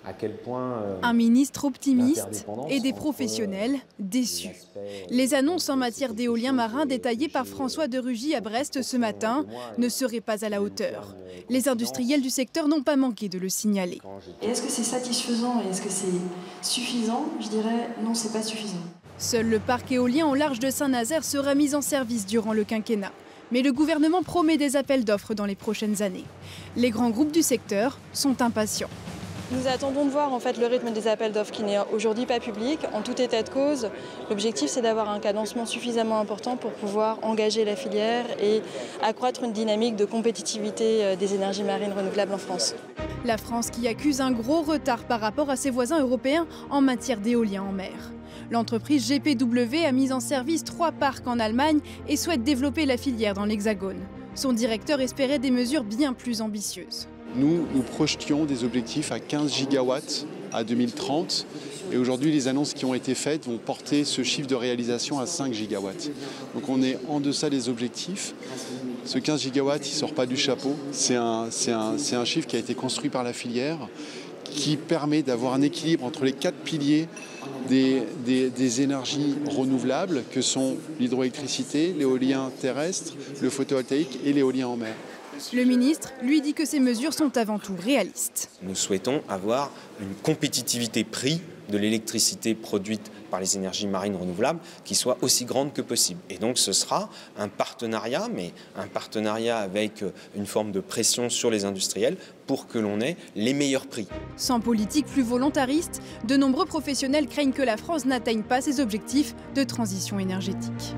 à quel point un ministre optimiste et des professionnels déçus. Les annonces en matière d'éolien marin détaillées par François de Rugy à Brest ce matin ne seraient pas à la hauteur. Les industriels du secteur n'ont pas manqué de le signaler. Et est-ce que c'est satisfaisant et est-ce que c'est suffisant? Je dirais non, c'est pas suffisant. Seul le parc éolien au large de Saint-Nazaire sera mis en service durant le quinquennat. Mais le gouvernement promet des appels d'offres dans les prochaines années. Les grands groupes du secteur sont impatients. Nous attendons de voir en fait le rythme des appels d'offres qui n'est aujourd'hui pas public. En tout état de cause, l'objectif c'est d'avoir un cadencement suffisamment important pour pouvoir engager la filière et accroître une dynamique de compétitivité des énergies marines renouvelables en France. La France qui accuse un gros retard par rapport à ses voisins européens en matière d'éolien en mer. L'entreprise GPW a mis en service 3 parcs en Allemagne et souhaite développer la filière dans l'Hexagone. Son directeur espérait des mesures bien plus ambitieuses. Nous projetions des objectifs à 15 gigawatts à 2030 et aujourd'hui les annonces qui ont été faites vont porter ce chiffre de réalisation à 5 gigawatts. Donc on est en deçà des objectifs. Ce 15 gigawatts, il ne sort pas du chapeau. C'est un chiffre qui a été construit par la filière qui permet d'avoir un équilibre entre les 4 piliers des énergies renouvelables que sont l'hydroélectricité, l'éolien terrestre, le photovoltaïque et l'éolien en mer. Le ministre lui dit que ces mesures sont avant tout réalistes. Nous souhaitons avoir une compétitivité prix de l'électricité produite par les énergies marines renouvelables qui soit aussi grande que possible. Et donc ce sera un partenariat, mais un partenariat avec une forme de pression sur les industriels pour que l'on ait les meilleurs prix. Sans politique plus volontariste, de nombreux professionnels craignent que la France n'atteigne pas ses objectifs de transition énergétique.